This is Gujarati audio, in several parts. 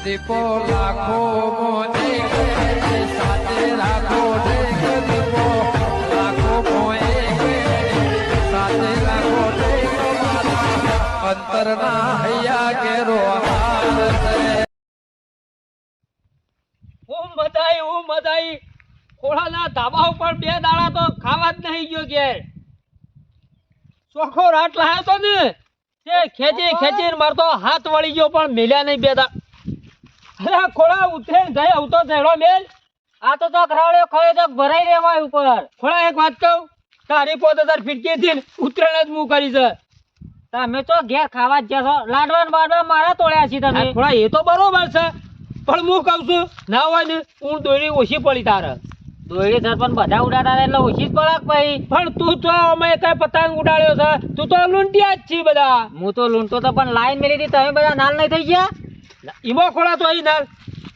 દીપો લાખો મોને સાથે રાખો દીપો લાખો મોએ સાથે રાખો અંતરના હૈયા કેરો હું બધાઈ ખોળાના ધાબા ઉપર 2 દાડા તો ખાવા જ નહીં ગયો ઘેર ચોખ્ખો રાત લાયો તો ને તે ખેંચી મારતો હાથ વળી ગયો પણ મેલ્યા નહીં 2 દાડા અરે ખોળા ઉઠે ગઈ આવતો ઝેડો મેલ આ તો કરાવડ્યો ખોળે તો ભરાઈ રહેવાય ઉપર ખોળા એક વાત કહું તારી 5000 ફીટકી થી ઉતરણ જ હું કરી છે તમે તો ઘેર ખાવા જ ગયા છો લાડવા મારા તોડ્યા છે તમે ખોળા એ તો બરોબર છે પણ હું કહું છું ના હોય ને હું દોડી ઓછી પડી તારે દોડી સર પણ બધા ઉડાડતા એટલે ઓછી જ પડે ભાઈ પણ તું તો અમે કઈ પતંગ ઉડાડ્યો છે તું તો લૂંટિયા જ છી બધા હું તો લૂંટો તો પણ લાઈન મેલી હતી તમે બધા નાલ નહીં થઈ ગયા ઈમો ખોળા તો અહીં નાલ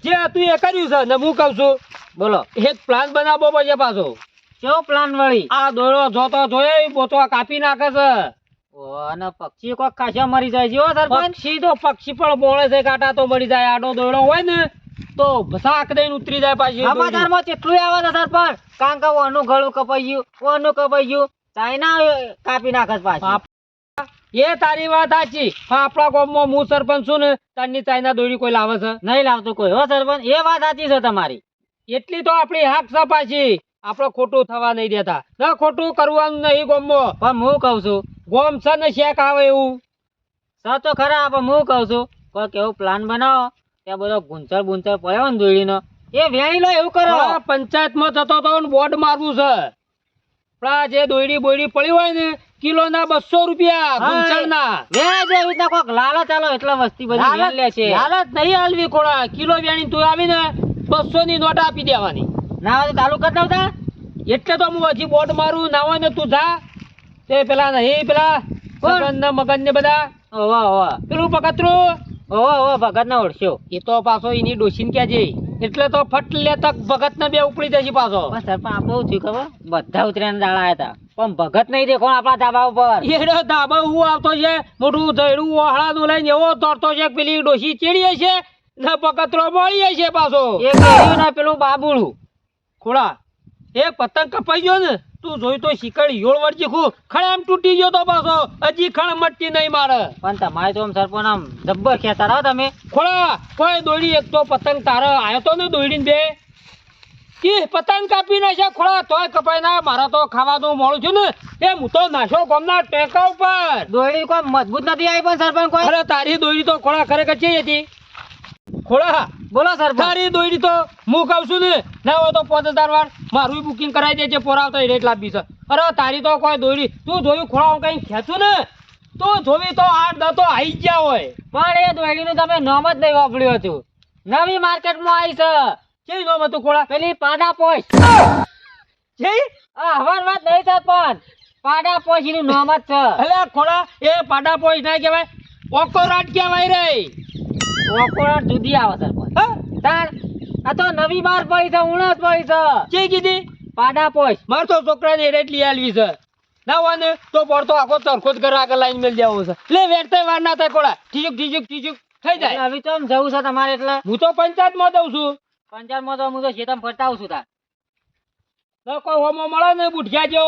જે તું એ કર્યું છે ને હું કહું છું બોલો એક પ્લાન બનાવવો પડશે પાછો કેવો પ્લાન વળી આ દોડો જોતો જોયે બોતો કાપી નાખે છે અને પક્ષી કોક ખાસા મરી જાય છે સર પક્ષી તો પક્ષી પણ બોળે છે કાંટા તો મરી જાય આડો દોડો હોય ને તો ભસાક દઈને ઉતરી જાય પાછી સમાચારમાં કેટલું આવે છે સર પણ કારણ કે ઓનું ગળું કપાઈ ગયું ચાઇના કાપી નાખે પાછી એ તારી વાત સાચી આપણા ગામમાં હું સરપંચ છું ને તારની ચાઇના દોડી કોઈ લાવે છે નહીં લાવતું કોઈ હો સરપંચ એ વાત સાચી છે તમારી એટલી તો આપણી હાક છે પાછી આપણે ખોટું થવા નહીં દેતા ના ખોટું કરવાનું નહીં ગામમાં પણ હું કહું છું ગોમ છે ને શેક આવે એવું સાચો ખરા પણ હું કહું છું કોઈક એવું પ્લાન બનાવો ત્યાં બધો ગુંચર પડ્યો ને દોડીનો એ વેણી લો એવું કરો પંચાયતમાં જતો તો બોર્ડ મારવું છે પેલા જે દોડી બોડી પડી હોય ને કિલો ના 200 રૂપિયા ગુંચરના એવી રીતના કોઈક લાલચ ચાલો એટલે વસ્તી બધી લે છે લાલચ નહીં હાલવી કોળા કિલો વેણી તું આવીને 200 ની નોટ આપી દેવાની ના હોય તો ચાલુ કરી દઉં એટલે તો હું હજી બોર્ડ મારું ના હોય ને તું જા તે પેલા નહીં પેલા મગન ને બધા પેલું પકતરું ભગત ના ઓળખ્યો એ તો પાછો એની ડોસીને ક્યાં જઈ એટલે તો ફટ લે તક ભગત ને બે ઉપડી જશે પાછો પણ આપણે થયું ખબર બધા ઉતર્યા દાડા હતા પણ ભગત નહીં દેખો આપણા ધાબા ઉપર એનો ધાબા હું આવતો છે મોટું ધૈડું ઓહળાનું લઈને એવો તોડતો છે પેલી ડોસી ચીડીએ છે ને પકતરો મળીએ છે પાછો એ પેલું બાબુડું ખોળા એ પતંગ કપાઈ ગયો ને તું જોઈ તો શીકડી યોળ વળજી ખુ ખડે આમ તૂટી ગયો તો પાછો હજી ખણ મટતી નહીં મારે પણ તમારે તો આમ સરપંચ આમ જબ્બર ખેતા રહો તમે ખોળા કોઈ દોડી એક તો પતંગ તારે આવ્યો તો ને દોડીને બે કે પતંગ કાપી નાખ્યા ખોળા તોય કપાઈ ના મારા તો ખાવાનું મોડું છું ને એ હું તો નાશો ગમના ટેકા ઉપર દોડી કોઈ મજબૂત નથી આવી પણ સરપંચ કોઈ અરે તારી દોડી તો ખોળા ખરેખર છે હતી ખોળા બોલો સર તારી દોડી તો હું કહું છું ને ના હોય તો 5000 વાર મારું બુકિંગ કરાવી દેજે પોરાવતો રેટ લાવી છે અરે તારી તો કોઈ દોડી તું જોયું ખોળા કઈ ખેંચું ને તું જોવી તો 8-10 તો આવી ગયા હોય પણ એ દોડીનું તમે નામ જ નહીં વાપર્યું હતું નવી માર્કેટમાં આવી છે કેવી નામ હતું ખોળા પેલી પાડા પોશ છે આ હવાર વાત નહીં થત પણ પાડા પોશ એનું નામ જ છે એટલે ખોળા એ પાડા પોશ ના કહેવાય ઓકોરાટ કહેવાય રે ઓકોરાટ જુદી આવે સર તાર આ તો નવી બાર પડી છે ઉણસ પડી છે કે કીધી પાડા પોશ માર તો છોકરાને એટલી આલવી છે ના હોય ને તો પડતો આખો તરખો જ ઘર આગળ લાઈન મેલ દેવો છે લે વેટતા વાર ના થાય કોડા ઠીક થઈ જાય હવે તો જવું છે તમારે એટલે હું તો પંચાયતમાં દઉં છું પંચાયતમાં તો હું તો ખેતમ ફરતા આવું છું તાર તો કોઈ હોમો મળે ને બુઠિયા જો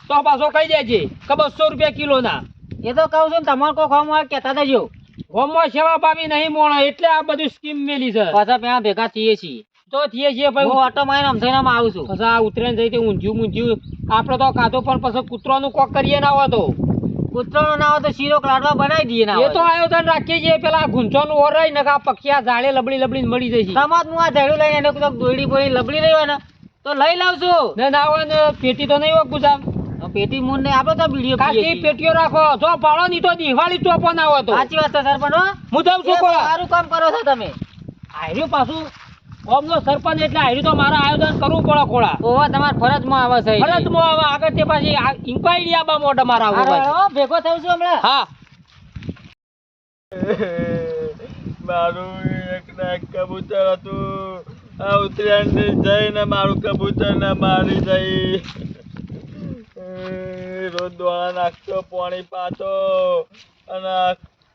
તો પાછો કહી દેજે કે 200 રૂપિયા કિલો ના એ તો કહું છું તમારે કોઈ હોમો કહેતા દેજો હોમો સેવા પામી નહીં મોણો એટલે આ બધું સ્કીમ મેલી છે પાછા ત્યાં ભેગા થઈએ છીએ તો થઈએ છીએ ભાઈ હું ઓટો મારીને અમથાઈનામાં આવું છું પછી આ ઉતરેન જઈ ઊંધ્યું આપણે તો કાધો પણ પછી કૂતરાનું કોક કરીએ ના હોય તો કૂતરાનો ના હોય તો શીરો લાડવા બનાવી દઈએ ના એ તો આયોજન રાખીએ છીએ પેલા ગુંચોનું ઓરાઈ ને આ પક્ષિયા ઝાડે લબડી મળી જશે સમાજ હું આ ઝાડું લઈને એને દોડી બોડી લબડી રહી હોય ને તો લઈ લાવશું ને ના હોય ને પેટી તો નહીં હોય ગુજામ પેટી મૂન ને આપડે તો વિડિયો કાકી પેટીઓ રાખો જો પાળો ની તો દિવાળી ચોપો ના હોય તો સાચી વાત છે સરપંચ હું જાઉં છું કોળા સારું કામ કરો છો તમે આયરું પાછું ઓમનો સરપંચ એટલે આયરું તો મારા આયોજન કરવું પડે કોળા ઓવા તમાર ફરજમાં આવે છે ફરજમાં આવે આગળ તે પાછી ઇન્ક્વાયરી આબા મોઢ મારા આવો ભાઈ ભેગો થઉં છું હમણાં હા મારું એક ના કબૂતર હતું આ ઉતરાયણ જઈને મારું કબૂતર ને મારી જઈ રોજ દોણા નાખતો પાણી પાતો અને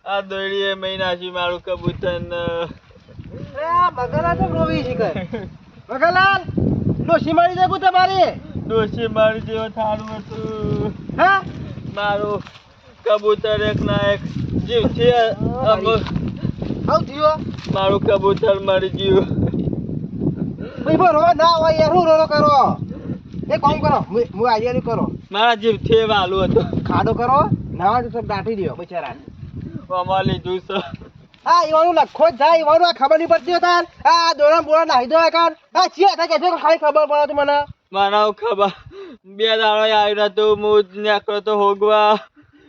આ દોડીએ મહી નાખી મારું કબૂતર ને મગનલાલ તો રોવી છે કર મગનલાલ ડોશી મળી જાય તમારી ડોશી મારી જેવો થારું હતું હા મારું કબૂતર એક ના એક જીવ છે આવું થયો મારું કબૂતર મરી ગયું ભાઈ બરો ના હોય યાર હું રોરો કરો એક કામ કરો હું આઈડિયા કરો મારા જીવ છે વાલું હતું ખાડો કરો નાવા તો દાટી દો બચારા અમાર લીધું છે હા ઈવાનું લખો જ જાય ઈવાનું આ ખબર નહીં પડતી તાર આ દોરા બોરા નાહી દો કાન આ ચિયા થાય કે ખાલી ખબર પડે તો મને મને ખબર બે દાડો આવ્યો તો હું નીકળ્યો તો હોગવા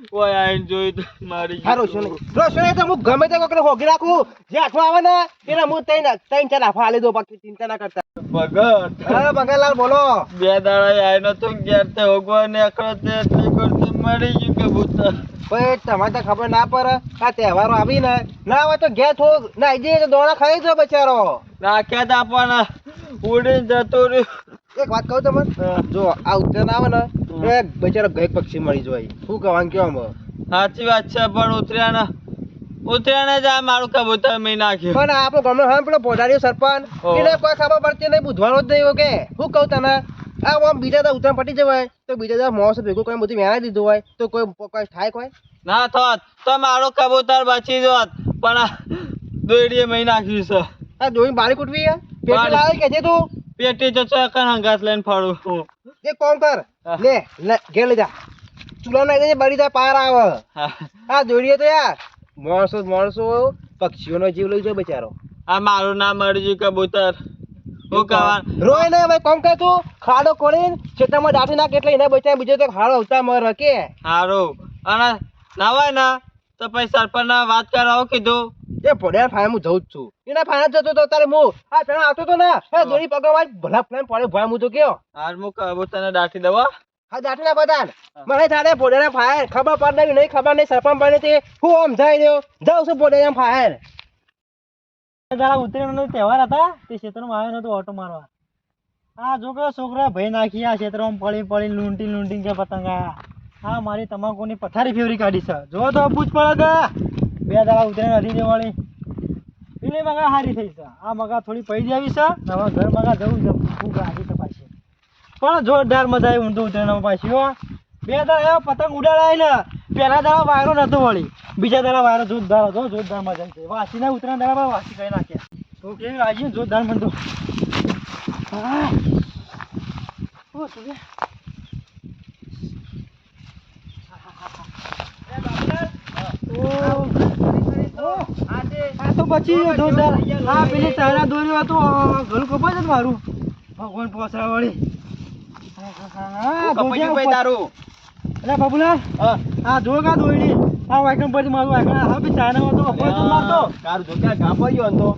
કોઈ આવીને જોયું તો મારી હા રોશને તો હું ગમે તે કોકને હોગી રાખું જે હાથમાં આવે ને એને હું ત્રણ ચાર હાફા આલી દો બાકી ચિંતા ના કરતા ભગત હા મગનલાલ બોલો બે દાડા આવ્યો તો ઘેર તે હોગવા નીકળ્યો તે એટલી કરતો મરી ગયું કબૂતર ભાઈ તમારે તો ખબર ના પડે આ તહેવારો આવી ને ના હોય તો ઘેર થોડું નાઈ જઈએ તો દોણા ખાઈ જો બચારો રાખ્યા તા પણ ઉડીને જતો રહ્યો એક વાત કહું તમને જો આ ઉત્તરાયણ આવે ને એ બચારો ગઈક પક્ષી મળી જાય શું કહેવાનું કેમ સાચી વાત છે પણ ઉતર્યાને જ આ મારું કબૂતર મેં નાખ્યું પણ આપણો ગામનો હા પેલો પોધારીઓ સરપંચ એને કોઈ ખબર પડતી નહીં બુધવારો જ નહીં કે શું કહું તને આ આમ બીજા તો ઉત્તરાયણ પટી જવાય તો બીજા મોસ ભેગું કોઈ બધું વેણાઈ દીધું હોય તો કોઈ થાય કોઈ ના થોત તો મારું કબૂતર બચી જોત પણ આ દોડીએ મેં નાખ્યું છે આ દોઈ બારી કૂટવી પેટી લાવે કે છે તું પેટી તો ચોકન હંગાસ લઈને ફરું એક કામ કર લે ઘેર લઈ જા ચૂલા નાખી દે બળી જાય પાર આવે આ દોડીએ તો યાર માણસો પક્ષીઓનો જીવ લઈ જાય બચારો આ મારું નામ અરજી કબૂતર હું કહેવાનું રોય ને ભાઈ કોમ કર તું ખાડો ખોલીને ખેતરમાં દાટી નાખ એટલે એને બચાય બીજો તો ખાડો આવતા મર કે સારું અને ના હોય ને તો પછી સરપંચ વાત કરાવો કીધું એ ભોડિયા ફાયમ હું જઉં જ છું એના ફાયમ જતો તો તારે હું આ પેલા આવતો તો ને એ દોડી પગમાં ભલા ફ્લેમ પડે ભોય હું તો કયો હાર હું કબૂતરને દાટી દવા હા દાટી ના બધાને મને તારે ભોડિયા ફાયર ખબર પડે નહીં ખબર નહીં સરપંચ પડે તે હું આમ જાય રહ્યો જાઉં છું ભોડિયા ફાયર જરા ઉતરેનો તહેવાર હતા તે ક્ષેત્રમાં આવ્યો નતો ઓટો મારવા આ જો કે છોકરા ભાઈ નાખી આ ક્ષેત્રમાં પડી લૂંટી કે પતંગા હા મારી તમાકુની પથારી ફેવરી કાઢી છે જો તો પૂછ પડે કે બે દાડા ઉતરેણ હતી દેવાળી પેલી મગા હારી થઈ છે આ મગા થોડી પડી આવી છે નવા ઘર મગા જવું ખૂબ રાજી તપાસી પણ જોરદાર મજા આવી ઊંધું ઉતરેણમાં પાછી હો બે દાડા પતંગ ઉડાડાય ને પહેલા દાડા વાયરો નતો વળી બીજા દાડા વાયરો જોરદાર હતો જોરદાર મજા આવી વાસી ના ઉતરેણ દાડા વાસી કઈ નાખ્યા તો કે રાજી જોરદાર મંદો હા ઓ તું આ તો પછી જોરદાર હા પેલી ચાઇના દોર્યો હતો ગળું કપાય છે મારું ભગવાન પોસરા વળી તારું અરે બાબુલાલ હા જો કા દોડી આ વાયકમ પરથી મારું વાયકમ હા બી ચાઇના તો અપોય તો મારતો તારું જોકા ગાપયો હતો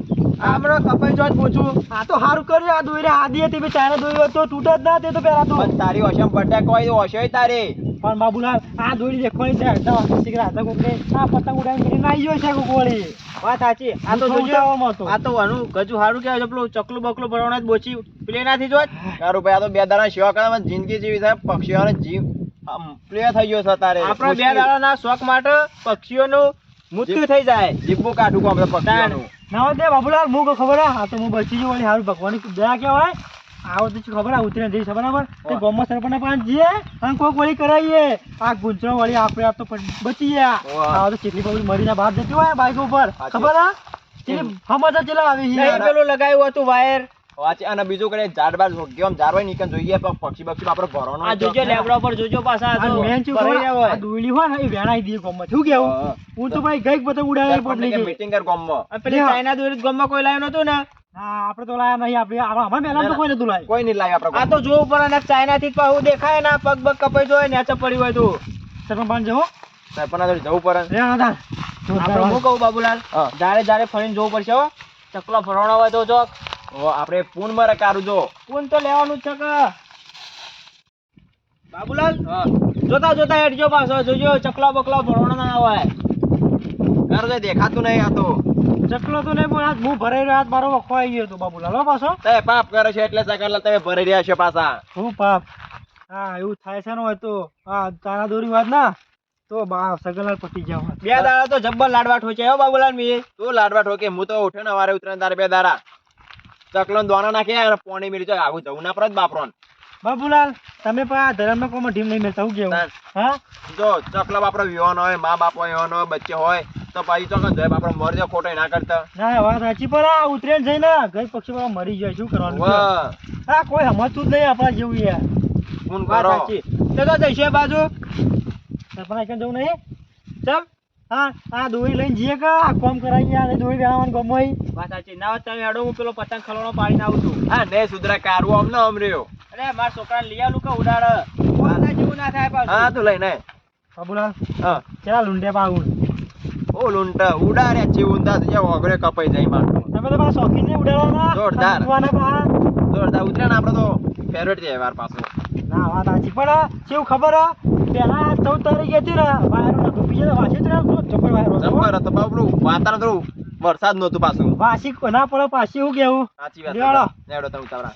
આમરો કપાઈ જોત પૂછું આ તો સારું કર્યું આ દોરી આદી હતી બી ચાઇના દોર્યો હતો તૂટે જ ના તે તો પેલા તો પણ તારી ઓશમ બટે કોઈ ઓશોય તારે પણ બાબુલાલ આ દોરી દેખવાની છે હતા શીખરા હતા કોકને આ પતંગ ઉડાવીને કરી નાઈ ગયો છે કોકોળી વાત સાચી આ તો જોજો આ તો વાનું ગજુ હારું કહેવાય પેલું ચકલું બકલું ભરવાના જ બોચી પેલી નાથી જોત તારું ભાઈ આ તો બે દાડા સેવા કરે જિંદગી જેવી થાય પક્ષીઓનો જીવ પ્લે થઈ ગયો છે તારે આપણા બે દાડાના શોખ માટે પક્ષીઓનું મૃત્યુ થઈ જાય જીભું કાઢું કો આપણે પક્ષીઓનું ના દે બાબુલાલ હું ખબર આ તો હું બચી ગયો હારું ભગવાનની દયા કહેવાય આવો તો ખબર આ ઉતરે જઈ છે બરાબર તે ગોમમાં સરપંચ પાંચ જઈએ અને કોક વળી કરાવીએ આ ગુંચરો વળી આપણે આ તો બચી ગયા આવો તો ચીટલી પગડી મરીને બહાર જતી હોય બાઈક ઉપર ખબર આ હમણાં ચેલા આવી પેલું લગાવ્યું હતું વાયર અને બીજું કરે ઝાડ બાર કેમ ઝાડ નીકળ જોઈએ પક્ષી બક્ષી આપણે ભરવાનો આ જોજો લેબડા પર જોજો પાછા આ મેન ચૂ આ દોઈલી હોય ને એ વેણાઈ દે ગોમમાં શું કેવું હું તો ભાઈ ગઈક પતંગ ઉડાવે પડલી કે મીટિંગ કર ગોમમાં પેલી ચાઇના દોરી ગોમમાં કોઈ લાવ્યો નતો ને હા આપણે તો લાયા નહીં આપણે આમાં મેલામ તો કોઈ નતું લાવ્યું કોઈ નહીં લાવ્યું આપણે આ તો જો ઉપર અને ચાઇના થી પાહુ દેખાય ના પગ બગ કપાઈ જોય નેચે પડી હોય તો સરપંચ પાન જવો સરપંચ જવું પડે રે આદા આપણે હું કહું બાબુલાલ જારે ફરીને જોવું પડશે હો ચકલો ભરવાનો હોય તો જો આપણે પૂન માં રકારું જો પૂન તો લેવાનું છે કે બાબુલાલ જોતા જોતા હેડજો પાછો જોજો ચકલા બકલા ભરવાનો ના હોય કર દેખાતું નહીં આ તો ચકલો તો નહીં પણ આજ હું ભરાઈ રહ્યો હાથ મારો વખો આવી ગયો હતો બાબુલાલ હો પાછો તે પાપ કરે છે એટલે સકરલા તમે ભરી રહ્યા છો પાછા શું પાપ હા એવું થાય છે ને હોય તો હા તારા દોરી વાત ના તો બા સગલાલ પટી જાવ બે દાડા તો જબ્બર લાડવા ઠોક્યા હો બાબુલાલ મી તું લાડવા ઠોકે હું તો ઉઠે ને વારે ઉતરે તારે બે દાડા ચકલો દોણા નાખ્યા અને પોણી મેલી જાય આવું જવું ના પરત બાપરોન બાબુલાલ તમે પણ આ ધર્મમાં કોમાં ઢીમ નહીં મેળતા હું કેવું તાન. હા જો ચકલો બાપરો વિવાન હોય મા બાપ હોય વિવાન હોય બચ્ચે હોય તો પછી ચોકન જાય બાપરો મરી જાય ખોટો ના કરતા ના વાત સાચી પણ આ ઉતરેણ જઈને ગઈ પક્ષી વાળા મરી જાય શું કરવાનું વાહ હા કોઈ સમજતું જ નહીં આપણા જેવું યાર ફોન વાત કરો સાચી તો જઈશું બાજુ સરપંચ ક્યાં જવું નહીં ચમ હા આ દોરી લઈને જઈએ કે આ કોમ કરાવી આ દોરી બેવાનું ગમોઈ વાત સાચી ના વાત તમે હેડો હું પેલો પતંગ ખલોણો પાડીને આવું છું હા ને સુધરા કારવો અમને અમર્યો અરે મારા છોકરાને લઈ આલું કે ઉડાડ કોના જેવું ના થાય પાછું હા તું લઈને બાબુલાલ હા ચલા લુંડે પાવું ઓ લુંટા ઉડાડ્યા છે ઊંધા તો ઓગરે કપાઈ જાય માર તમે તો પાછા શોખીન ને ઉડાડવાના જોરદાર. ઉડવાના પા જોરદાર ઉતરે ને આપડે તો ફેવરેટ છે વાર પાછો ના વાત સાચી પણ કેવું ખબર પેલા 14 તારીખે હતી ને વાયરો નતો બીજા વાસી જ તો ચપર વાયરો હતો. જબર હતો બાપડું વાતાવરણ થોડું વરસાદ નહોતું પાછું વાસી ના પડે પાછી હું કેવું સાચી વાત લેવાડો. લેવડો તમે ઉતાવળા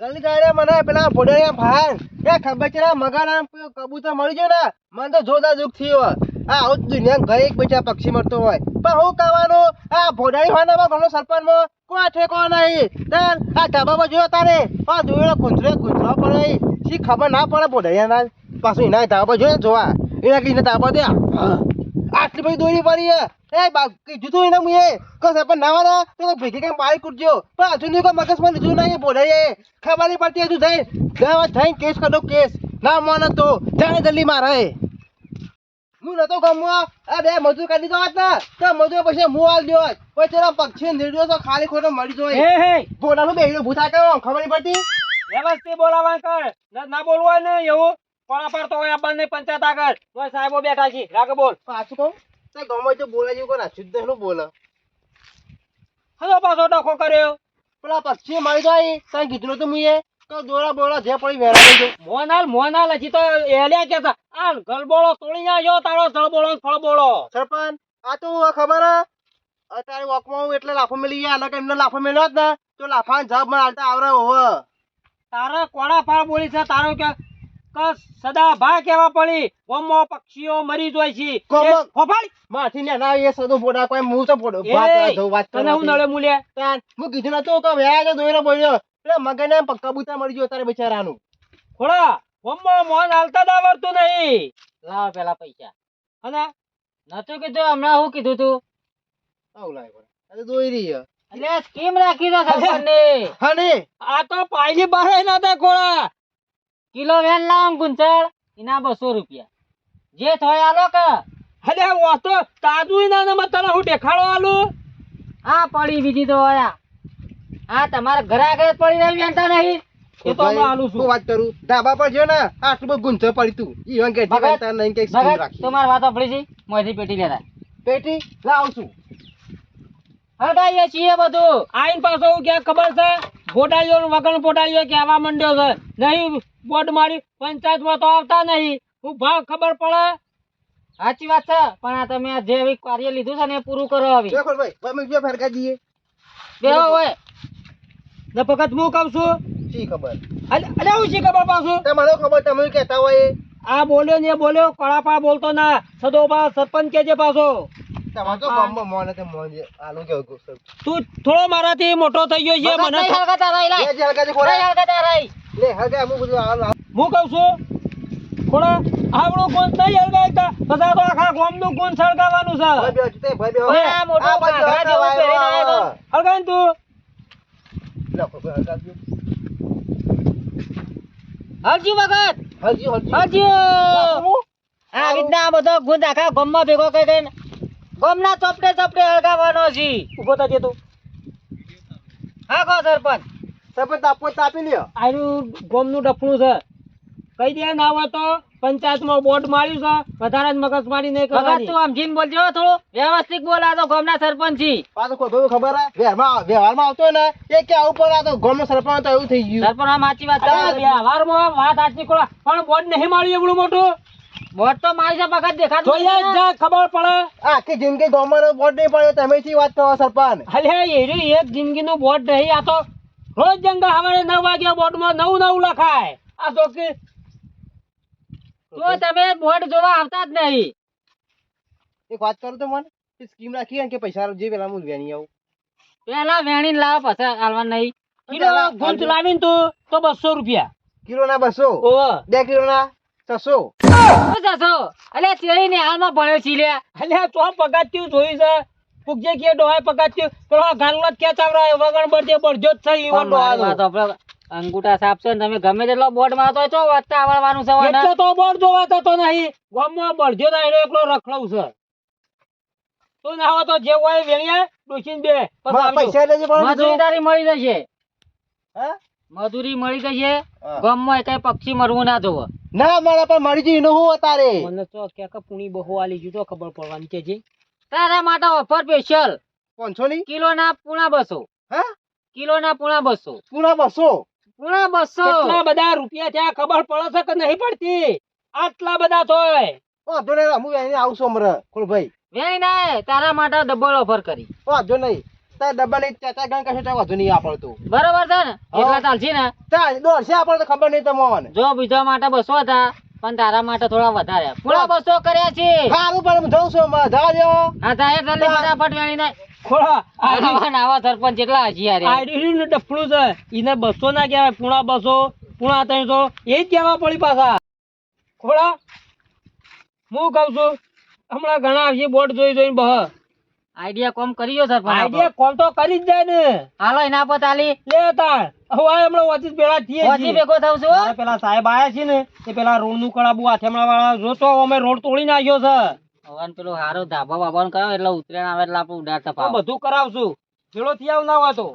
જલ્દી ગાડે મને પેલા ભોડેરિયા ભાઈ એ ખબર છે ને મગાના કબૂતર મળી ગયો ને મને તો જોરદાર દુઃખ થયો આ આવું દુનિયા ઘરે એક બેચા પક્ષી મળતો હોય પણ હું કહેવાનું આ ભોડારી વાનામાં ઘણો સરપંચમાં કોઈ ઠેકો નહીં તાર આ ધાબામાં જોયો તારે આ દોયડો કૂંચરો પડે શી ખબર ના પડે ભોડારિયાના પાછું એના ધાબા જોયો ને જોવા એના કીને ધાબા દે આટલી બધી દોરી પડી એ કીધું તું એને મુએ કે સરપંચ નાવાના તો ભેગી કઈ પાડી કૂટજો પણ હજુ કોઈ મગજમાં લીધું નહીં ભોડારીએ ખબર નહીં પડતી હજુ જઈ જઈને કેસ કરો કેસ ના માનો તો જાણે જલ્દી મારે હું નતો ગમવા આ બે મજૂર કરી દીધો હોત ને તો મજૂર પછી હું હાલ દો પછી તેના પક્ષી નિર્દોષ તો ખાલી ખોટો મળી જાય હે હે ભોડાનું બેહીનું ભૂતા કરો ખબર નહીં પડતી વ્યવસ્થિત બોલાવા કર ના બોલવા ને એવું પણ પડતો હોય આપણને પંચાયત આગળ કોઈ સાહેબો બેઠા છે રાગે બોલ પાછું કહું તો ગમે તો બોલા જેવું કોઈ રાખ્યું જ નહીં બોલે હલો પાછો ડખો કર્યો પેલા પક્ષી મળી જાય તને કીધું નતું મુએ તો દોરા બોરા જે પડી વેરા દઈ મોનાલ હજી તો એલ્યા કે આ ગલબોળો તોડી નાખ્યો તારો જળબોળો ને ફળબોળો સરપંચ આ તો ખબર હે અત્યારે વોકમાં હું એટલે લાફો મેલી ગયા અલગ એમને લાફો મેલ્યો જ ને તો લાફાને જવાબ મને હાલતા આવડે હોવે તારા કોડા ફાળ બોલી છે તારો કે સદા ભા કેવા પડી ગોમો પક્ષીઓ મરી જોય છે ગોમો- ફોફાડી માથી ને ના એ સદો પોડા કોઈ હું તો પોડો વાત તને હું નળે મૂલ્યા તાન હું કીધું નતું કે વેરા કે દોયરો બોલ્યો એટલે મગને કબૂતર મળી ગયો તારે બિચારાનું ખોડા ગોમો મોન હાલતા જ આવડતું નહીં લાવ પેલા પૈસા અને નતું કીધું હમણાં હું કીધું તું આવું લાગે આ તો દોયરી હે એટલે સ્કીમ રાખી દો સરપંચને હને આ તો પાયલી બહાર નતા ખોડા કિલો વેન લાવ ગુંચળ એના 200 રૂપિયા જે થોય આલો કે અરે ઓ તો તાજું ના ને તને હું દેખાડો આલું આ પડી બીજી તો આયા આ તમારા ઘરે આગળ પડી રહી વેંટા નહીં એ તો હમણાં આલું છું હું વાત કરું ધાબા પર જો ને આટલું બધું ગુંચર પડી તું ઈવન કે ભગત, તાર નહીં કે સ્કીમ રાખી તમારી વાત આપડી છે મોથી પેટી લેતા પેટી લાવ છું હટાઈએ છીએ બધું આઈન પાછો હું ક્યાં ખબર છે ગોટાળીઓ વગર પોટાળીઓ કહેવા માંડ્યો છે નહીં બોર્ડ મારી પંચાયતમાં તો આવતા નહીં હું ભાવ ખબર પડે સાચી વાત છે પણ આ તમે જે એવી કાર્ય લીધું છે ને એ પૂરું કરો હવે દેખો ભાઈ અમે જો ફરકા દઈએ બેહો હોય ને ફકત હું કહું છું શી ખબર અલે હું શી ખબર પાછું તમને ખબર તમે કહેતા હોય આ બોલ્યો ને એ બોલ્યો કળાપા બોલતો ના સદોબા સરપંચ કેજે પાછો તમારે તો ગામમાં મોને તે મોને આલુ કેવું ગુસ્સો તું થોડો મારાથી મોટો થઈ ગયો છે મને લે જે હલકા જે ખોરા લે હલકા હું બધું આલ હું કહું છું થોડા આવડું કોણ નહીં હલગાવતા બધા તો આખા ગામનું કોણ સળગાવવાનું છે ભાઈ બેઠ તે ભાઈ બેઠ ઓય, આ મોટો ઘાઘરા જેવો પહેરીને આવ્યો તો. હલગાવીને તું લખો ભાઈ હલકા દો હલજી વખત હલજી હલજી હલજી આ રીતના બધો ગુંદ આખા ગામમાં ભેગો કરી દઈને ગામના ચોપડે ચોપડે હળગાવવાનો છે ઉભો થજે તું હા કહો સરપંચ તમે તાપો તાપી લ્યો આનું ગામનું ડફણું છે કઈ દે ના હોય તો પંચાયતમાં બોર્ડ માર્યું છે વધારે જ મગજ મારી નહીં કરવાની તું સમજીને બોલજો થોડું વ્યવસ્થિત બોલ આ તો ગામના સરપંચ છી પાછો કોઈ ભાઈ ખબર હે વ્યવહારમાં આવતો ને એ કે આવું પર આ તો ગામનો સરપંચ તો એવું થઈ ગયું સરપંચ આ સાચી વાત છે વ્યવહારમાં વાત સાચી કોળા પણ બોર્ડ નહીં માર્યું એવડું મોટું બોર્ડ તો મારી છે વખત દેખાતું જોઈએ જ ખબર પડે આખી જિંદગી ગામમાં બોર્ડ નહીં પડ્યો તમે થી વાત કરો સરપંચ અલે એરી એક જિંદગીનું બોર્ડ નહીં આ તો રોજ જંગા સવારે 9 વાગ્યા બોર્ડમાં નવું લખાય આ તો કે તો તમે બોર્ડ જોવા આવતા જ નહીં. એક વાત કરું તો મને સ્કીમ રાખી ને કે પૈસા જે પેલા હું વેણી આવું પેલા વેણીને લાવો પછી હાલવા નહીં. કિલો પેલા ગુંચ લાવીને તો 200 રૂપિયા. કિલો ના 200 ઓહો 2 કિલો ના 600 શું થશો? અલ્યા તેરી ને હાલમાં ભણ્યો છી લે. અલ્યા તો પગાત્યું જોઈ છે. ફૂગજે કે ડોહાય પગાત્યું પેલો ગાનલો જ ક્યાં ચાવરા વગર બળજે બળજો જ છે ઈવન ડોહાનો. અંગૂઠા સાફ છે ને તમે ગમે તેટલો બોર્ડ માં તો ચો વાંચતા આવડવાનું છે. એટલે તો બોર્ડ જોવા તો નહીં ગામમાં બળજો તો એનો એકલો રખડવું છે. તું ના હોય તો જે હોય વેણિયા ડોસીને બે પૈસા લેજે પણ મજૂરી તારી મળી જશે. હે મજૂરી મળી જશે. હા. ગામમાં કઈ પક્ષી મરવું ના જોવે. ના મારા પર મળી જઈ એનું હું અતારે મને તો કે પુણી બહુ આલી ગયું તો ખબર પડવાની કે છે. તારા માટે ઓફર સ્પેશિયલ 500 ની કિલો ના પૂણા 200. હે કિલો ના પૂણા 200. પૂરા 200 પૂણા 200. કેટલા બધા રૂપિયા ત્યાં ખબર પડે છે કે નહીં પડતી? આટલા બધા તોય વાંધો નહીં હું વેણી આવું છું હમણાં ખોલભાઈ વેણી ના તારા માટે ડબલ ઓફર કરી. વાંધો નહીં તાર ડબ્બાની ચાચા ગણ કશું ત્યાં વાંધો નહીં આપડતું બરોબર છે ને? એટલા ચાલશે ને? ચાલ દોડશે આપણે તો ખબર નહીં તમને જો બીજા માટે 200 હતા પણ તારા માટે થોડા વધારે પૂરા 200 કર્યા છે. સારું પણ હું જઉં છું હમણાં જવા દો હા તારે જલ્દી ફટાફટ વેણી નાખ. ખોળા આવા સરપંચ એટલા હજી યાર આઈડી ને ડફલું છે. ઈને 200 ના કહેવાય પૂણા 200 પૂણા 300 એ જ કહેવા પડી પાછા. ખોળા હું કહું છું હમણાં ઘણા આવશે બોર્ડ જોઈને બહ આઈડિયા કોમ કર્યો સર. આઈડિયા કોમ તો કરી જ જાય ને. હાલો એના પર તાલી લે તાર હવે હમણાં ઓફિસ ભેળા થઈએ છીએ. ભેગો થાવ છું. પેલા સાહેબ આયા છે ને એ પેલા રોડ નું કળાબુ હાથેમણા વાળા જોતો અમે રોડ તોડી નાખ્યો છે. હવે પેલો હારો ધાબા બાબા કરાવ એટલે ઉતરેણ આવે એટલે આપણે ઉડાડતા બધું કરાવશું. ભેળો થી આવ ના હોય તો.